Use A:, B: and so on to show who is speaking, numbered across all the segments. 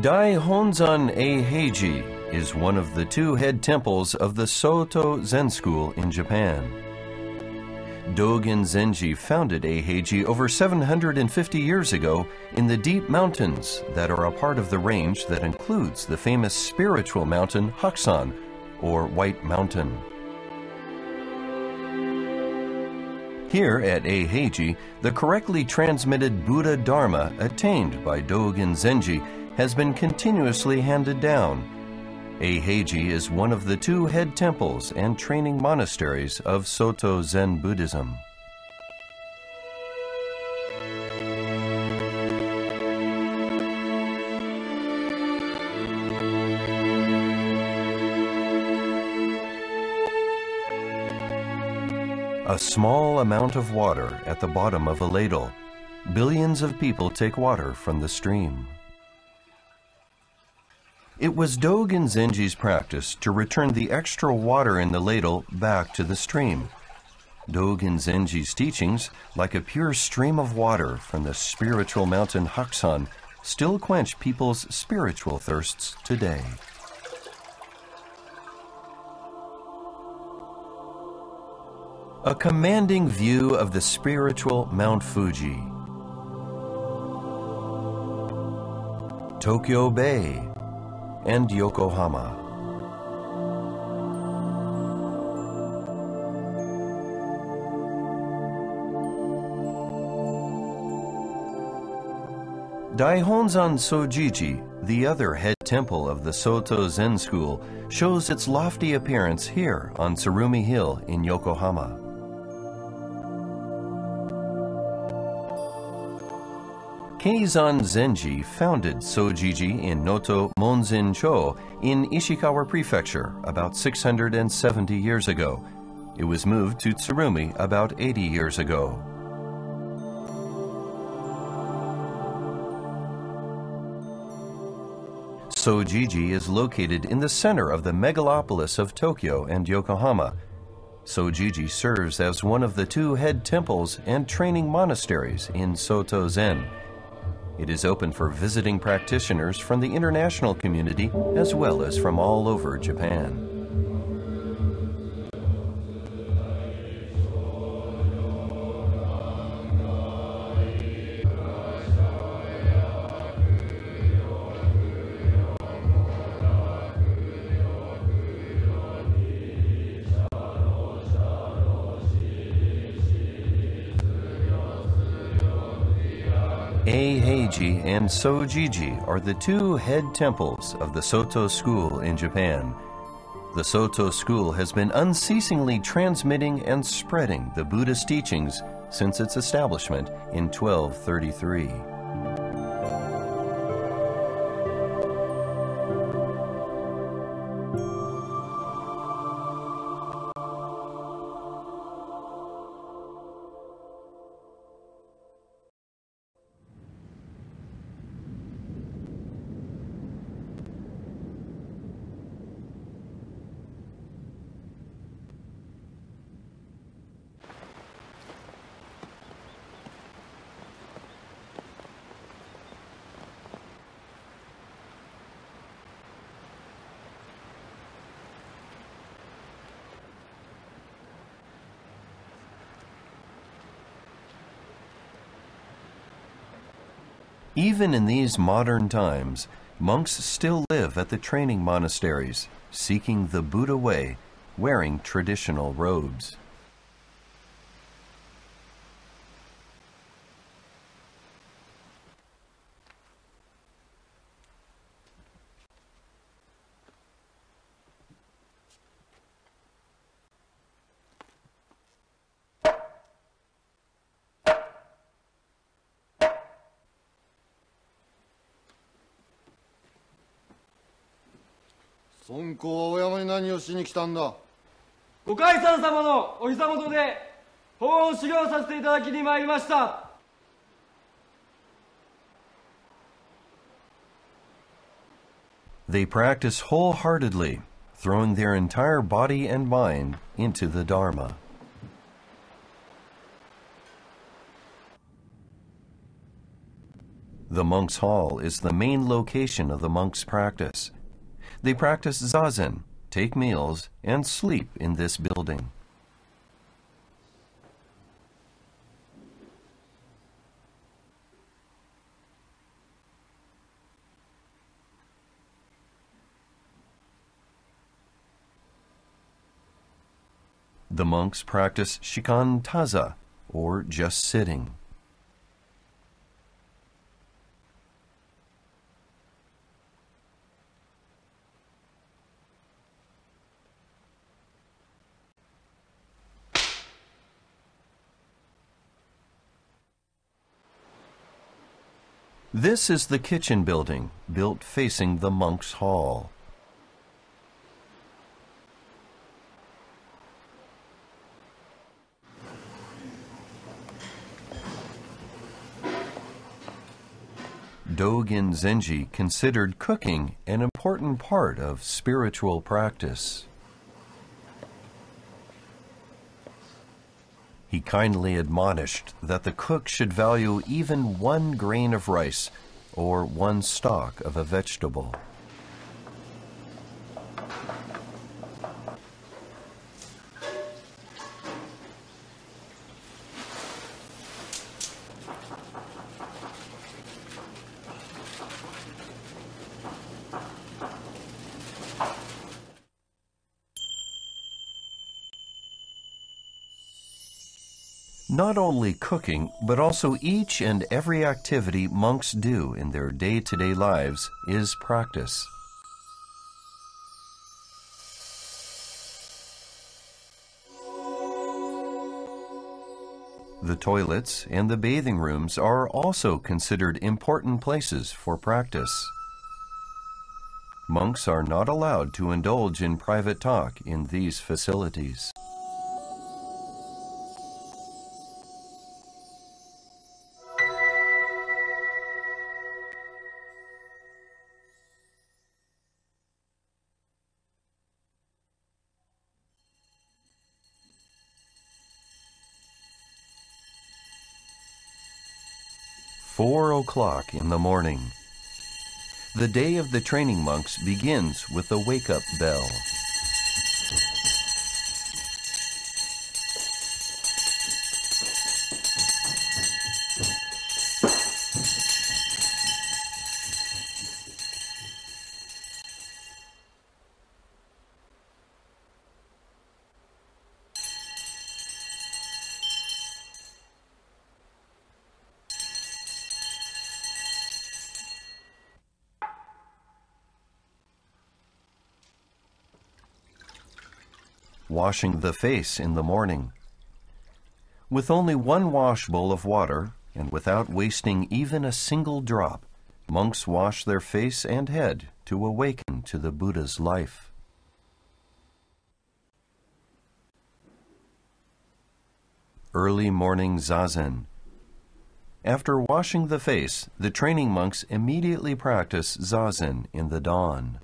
A: Dai Honzan Eiheiji is one of the two head temples of the Soto Zen school in Japan. Dogen Zenji founded Eiheiji over 750 years ago in the deep mountains that are a part of the range that includes the famous spiritual mountain Hakusan, or White Mountain. Here at Eiheiji, the correctly transmitted Buddha Dharma attained by Dogen Zenji has been continuously handed down. Eiheiji is one of the two head temples and training monasteries of Soto Zen Buddhism. A small amount of water at the bottom of a ladle. Billions of people take water from the stream. It was Dogen Zenji's practice to return the extra water in the ladle back to the stream. Dogen Zenji's teachings, like a pure stream of water from the spiritual mountain Hakusan, still quench people's spiritual thirsts today. A commanding view of the spiritual Mount Fuji. Tokyo Bay and Yokohama. Daihonzan Sojiji, the other head temple of the Soto Zen school, shows its lofty appearance here on Tsurumi Hill in Yokohama. Keizan Zenji founded Sojiji in Noto Monzin-cho in Ishikawa Prefecture about 670 years ago. It was moved to Tsurumi about 80 years ago. Sojiji is located in the center of the megalopolis of Tokyo and Yokohama. Sojiji serves as one of the two head temples and training monasteries in Soto Zen. It is open for visiting practitioners from the international community as well as from all over Japan. Eiheiji and Sojiji are the two head temples of the Soto school in Japan. The Soto school has been unceasingly transmitting and spreading the Buddhist teachings since its establishment in 1233. Even in these modern times, monks still live at the training monasteries, seeking the Buddha way, wearing traditional robes.
B: 尊公はお山に何をしに来たんだ。
C: ご開山様のお膝元で法音修行させていただきに参りました。
A: They practice wholeheartedly, throwing their entire body and mind into the Dharma. The monks' hall is the main location of the monks' practice. They practice zazen, take meals, and sleep in this building. The monks practice shikantaza, or just sitting. This is the kitchen building, built facing the monks' hall. Dogen Zenji considered cooking an important part of spiritual practice. He kindly admonished that the cook should value even 1 grain of rice or 1 stalk of a vegetable. Not only cooking, but also each and every activity monks do in their day-to-day lives is practice. The toilets and the bathing rooms are also considered important places for practice. Monks are not allowed to indulge in private talk in these facilities. Four o'clock in the morning. The day of the training monks begins with the wake-up bell. Washing the face in the morning. With only 1 wash bowl of water, and without wasting even a single drop, monks wash their face and head to awaken to the Buddha's life. Early morning zazen. After washing the face, the training monks immediately practice zazen in the dawn.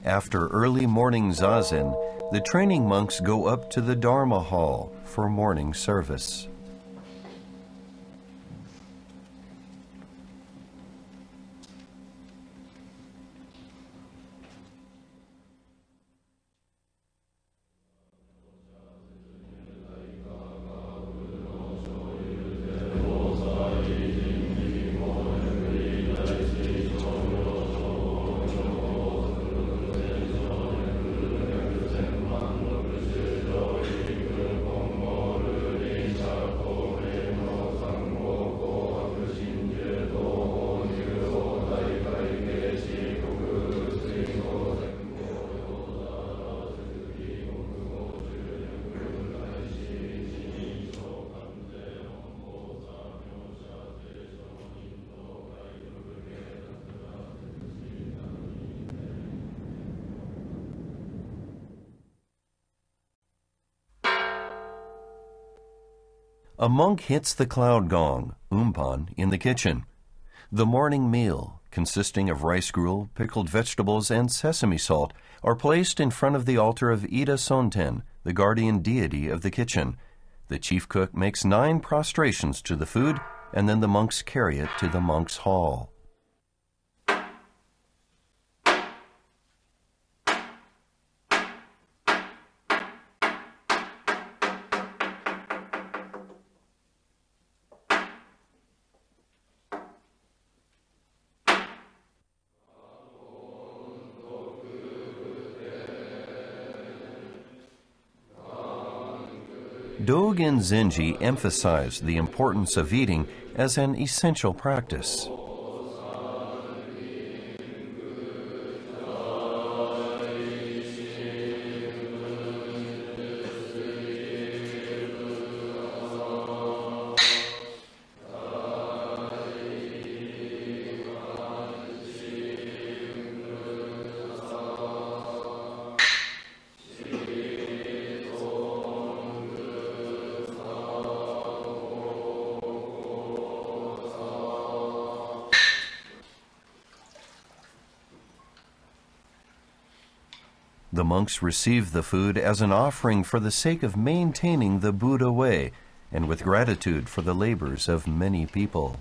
A: After early morning zazen, the training monks go up to the Dharma hall for morning service. A monk hits the cloud gong, umpan, in the kitchen. The morning meal, consisting of rice gruel, pickled vegetables, and sesame salt, are placed in front of the altar of Ida Sonten, the guardian deity of the kitchen. The chief cook makes 9 prostrations to the food, and then the monks carry it to the monks' hall. Dogen Zenji emphasized the importance of eating as an essential practice. The monks receive the food as an offering for the sake of maintaining the Buddha way and with gratitude for the labors of many people.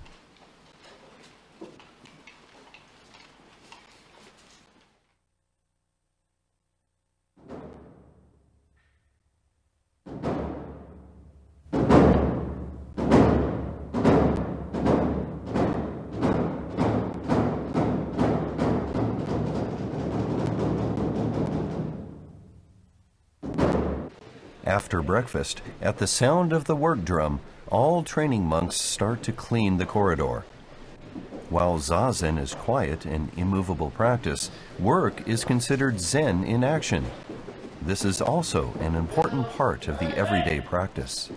A: After breakfast, at the sound of the work drum, all training monks start to clean the corridor. While Zazen is quiet and immovable practice, work is considered Zen in action. This is also an important part of the everyday practice.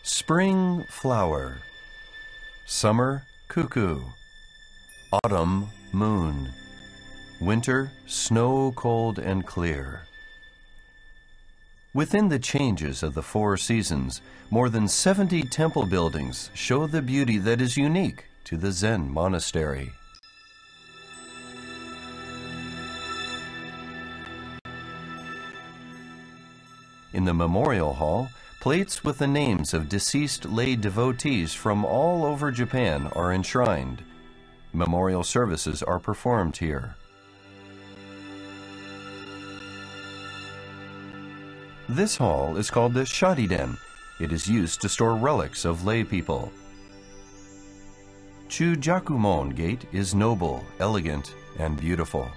A: Spring, flower. Summer, cuckoo. Autumn, moon. Winter, snow, cold, and clear. Within the changes of the 4 seasons, more than 70 temple buildings show the beauty that is unique to the Zen monastery. In the memorial hall, plates with the names of deceased lay devotees from all over Japan are enshrined. Memorial services are performed here. This hall is called the Shariden. It is used to store relics of lay people. Chujakumon Gate is noble, elegant, and beautiful.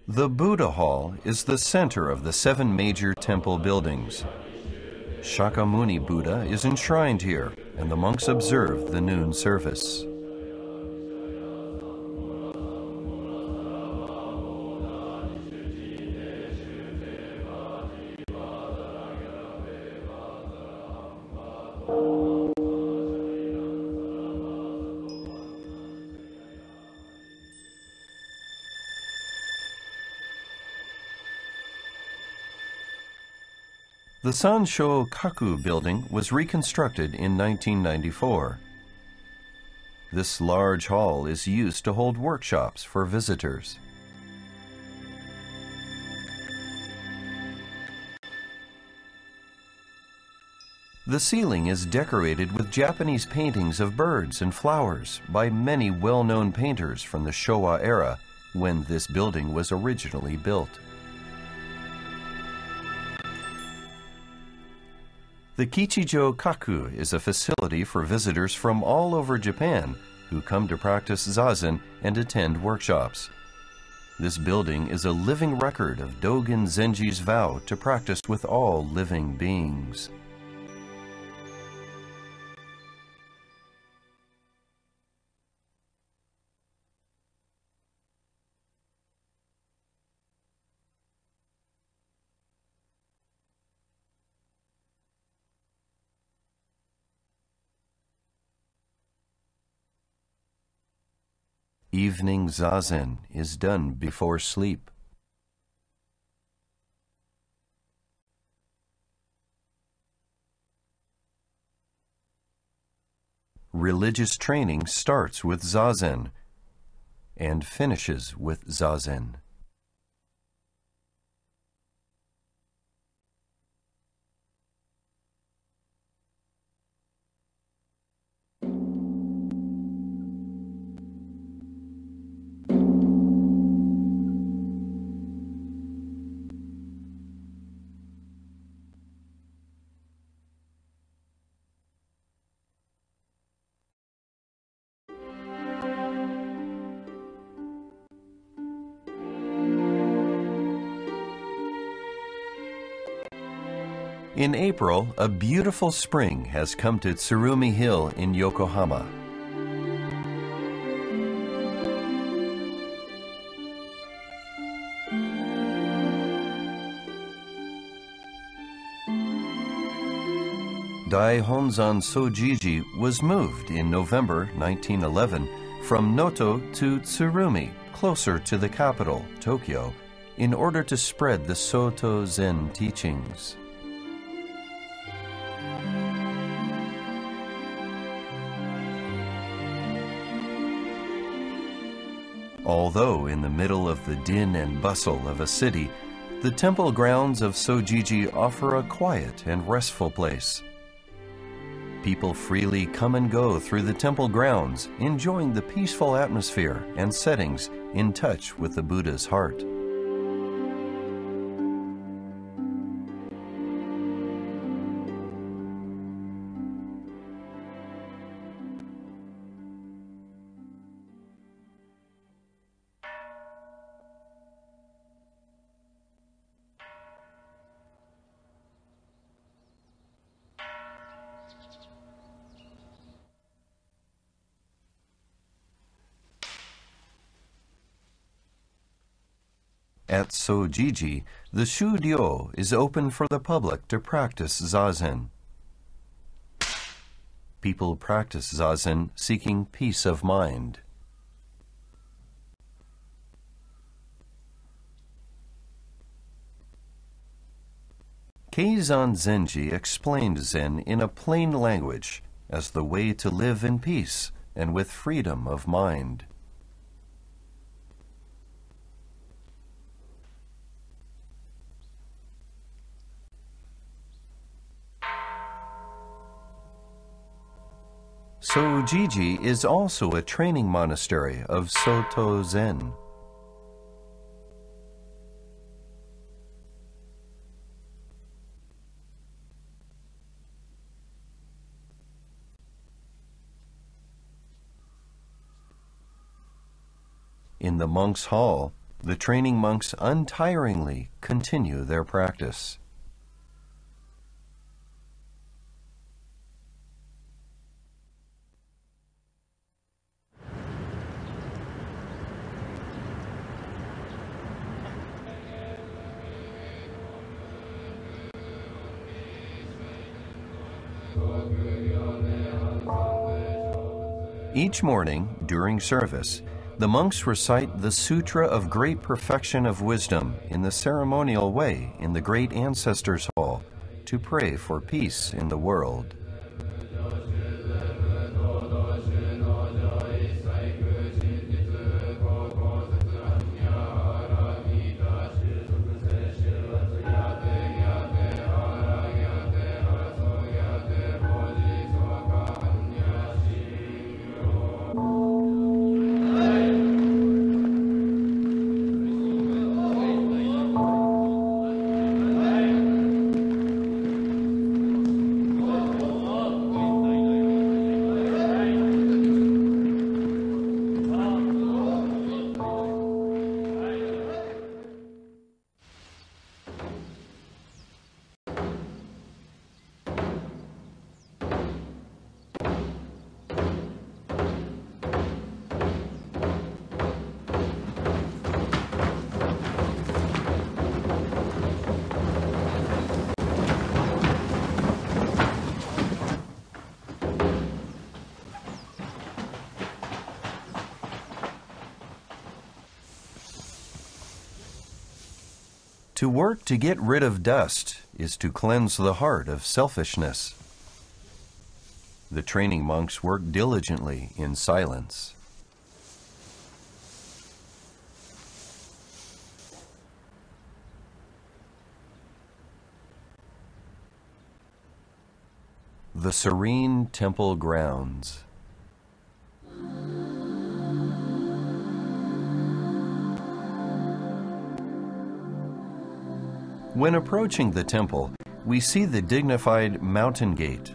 A: The Buddha Hall is the center of the 7 major temple buildings. Shakyamuni Buddha is enshrined here, and the monks observe the noon service. The Sansho Kaku building was reconstructed in 1994. This large hall is used to hold workshops for visitors. The ceiling is decorated with Japanese paintings of birds and flowers by many well-known painters from the Showa era, when this building was originally built. The Kichijo Kaku is a facility for visitors from all over Japan who come to practice Zazen and attend workshops. This building is a living record of Dogen Zenji's vow to practice with all living beings. Evening zazen is done before sleep. Religious training starts with zazen and finishes with zazen. In April, a beautiful spring has come to Tsurumi Hill in Yokohama. Daihonzan Sojiji was moved in November 1911 from Noto to Tsurumi, closer to the capital, Tokyo, in order to spread the Soto Zen teachings. Although in the middle of the din and bustle of a city, the temple grounds of Sojiji offer a quiet and restful place. People freely come and go through the temple grounds, enjoying the peaceful atmosphere and settings in touch with the Buddha's heart. At Sojiji, the Shuryo is open for the public to practice zazen. People practice zazen seeking peace of mind. Keizan Zenji explained Zen in a plain language as the way to live in peace and with freedom of mind. Sojiji is also a training monastery of Soto Zen. In the monks' hall, the training monks untiringly continue their practice. Each morning, during service, the monks recite the Sutra of Great Perfection of Wisdom in the ceremonial way in the Great Ancestors' Hall to pray for peace in the world. To work to get rid of dust is to cleanse the heart of selfishness. The training monks work diligently in silence. The serene temple grounds. When approaching the temple, we see the dignified mountain gate.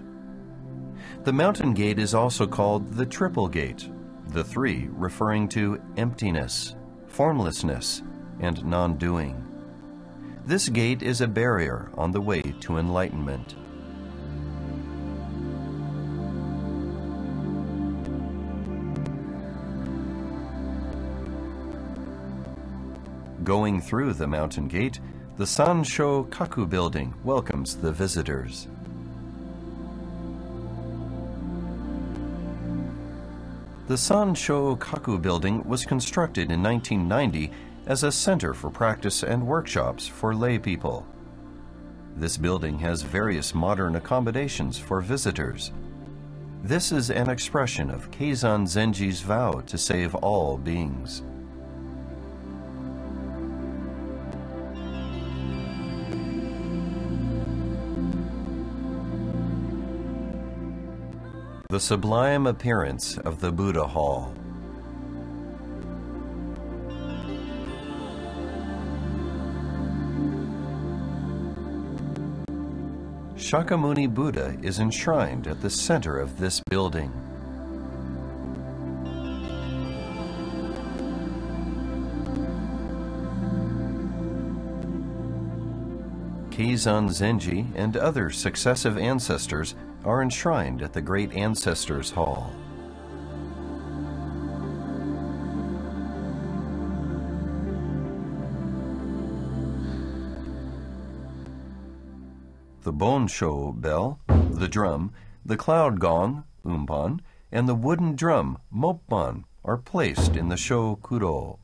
A: The mountain gate is also called the triple gate, the three referring to emptiness, formlessness, and non-doing. This gate is a barrier on the way to enlightenment. Going through the mountain gate, the Sansho Kaku building welcomes the visitors. The Sansho Kaku building was constructed in 1990 as a center for practice and workshops for lay people. This building has various modern accommodations for visitors. This is an expression of Keizan Zenji's vow to save all beings. The sublime appearance of the Buddha Hall. Shakyamuni Buddha is enshrined at the center of this building. Keizan Zenji and other successive ancestors are enshrined at the Great Ancestors Hall. The Bonsho bell, the drum, the cloud gong, umpan, and the wooden drum, moppan, are placed in the Sho Kuro.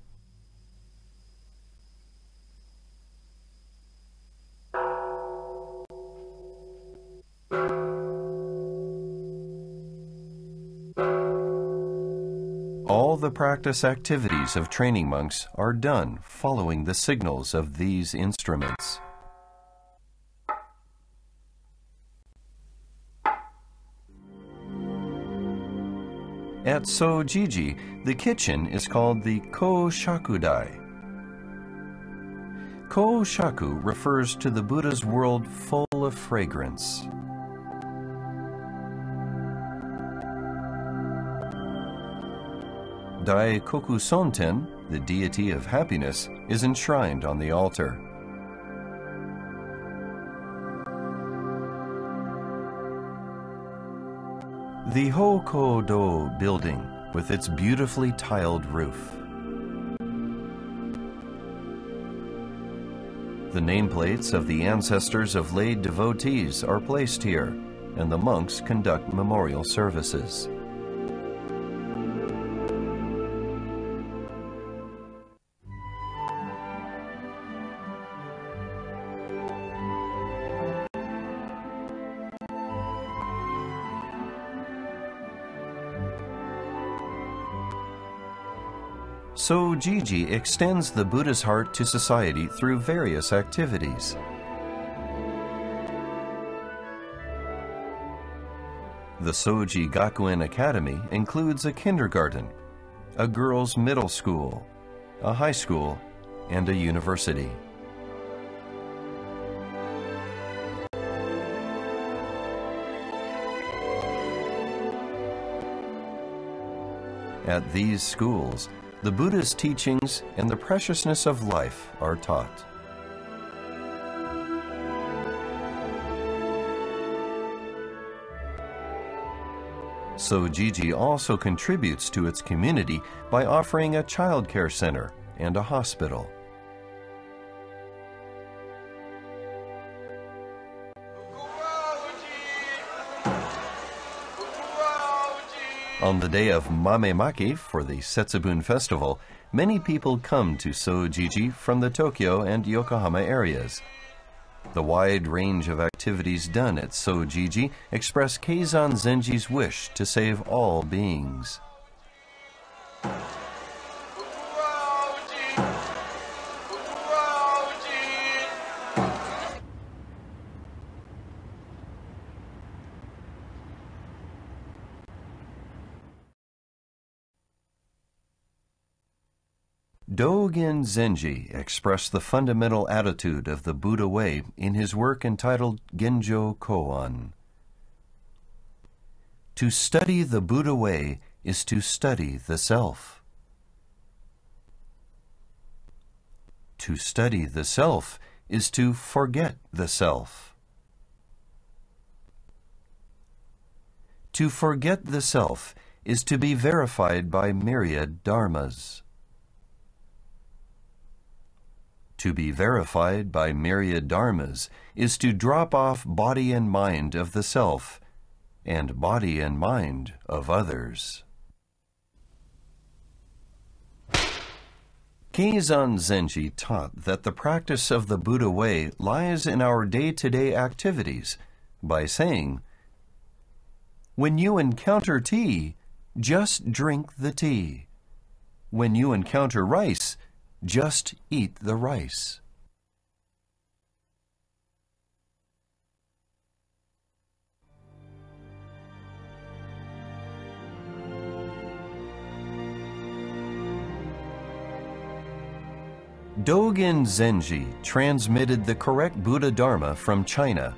A: All the practice activities of training monks are done following the signals of these instruments. At Sojiji, the kitchen is called the Ko-Shakudai. Ko-Shaku refers to the Buddha's world full of fragrance. Daikoku Sonten, the deity of happiness, is enshrined on the altar. The Hokodo building, with its beautifully tiled roof. The nameplates of the ancestors of lay devotees are placed here, and the monks conduct memorial services. Sojiji extends the Buddha's heart to society through various activities. The Soji Gakuen Academy includes a kindergarten, a girls' middle school, a high school, and a university. At these schools, the Buddha's teachings and the preciousness of life are taught. Sojiji also contributes to its community by offering a child care center and a hospital. On the day of Mamemaki for the Setsubun Festival, many people come to Sojiji from the Tokyo and Yokohama areas. The wide range of activities done at Sojiji express Keizan Zenji's wish to save all beings. Dogen Zenji expressed the fundamental attitude of the Buddha way in his work entitled Genjo Koan. To study the Buddha way is to study the self. To study the self is to forget the self. To forget the self is to be verified by myriad dharmas. To be verified by myriad dharmas is to drop off body and mind of the self and body and mind of others. Keizan Zenji taught that the practice of the Buddha way lies in our day-to-day activities by saying, "When you encounter tea, just drink the tea. When you encounter rice, just eat the rice." Dogen Zenji transmitted the correct Buddha Dharma from China,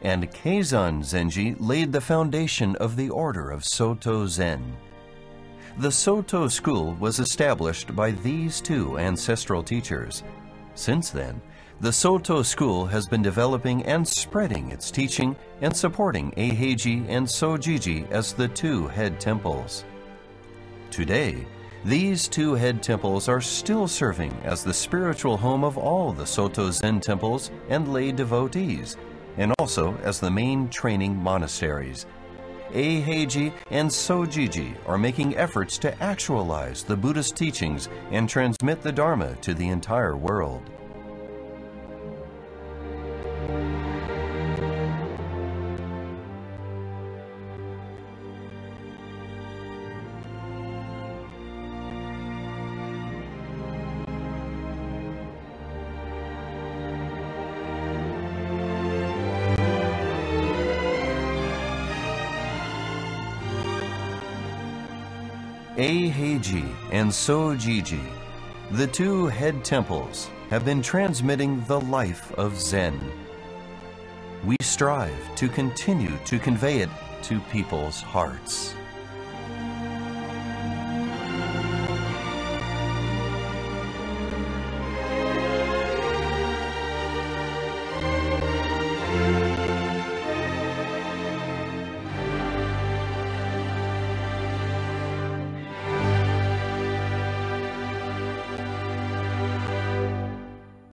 A: and Keizan Zenji laid the foundation of the order of Soto Zen. The Soto school was established by these two ancestral teachers. Since then, the Soto school has been developing and spreading its teaching and supporting Eiheiji and Sojiji as the two head temples. Today, these two head temples are still serving as the spiritual home of all the Soto Zen temples and lay devotees, and also as the main training monasteries. Eiheiji and Sojiji are making efforts to actualize the Buddhist teachings and transmit the Dharma to the entire world. Eiheiji and Sojiji, the two head temples, have been transmitting the life of Zen. We strive to continue to convey it to people's hearts.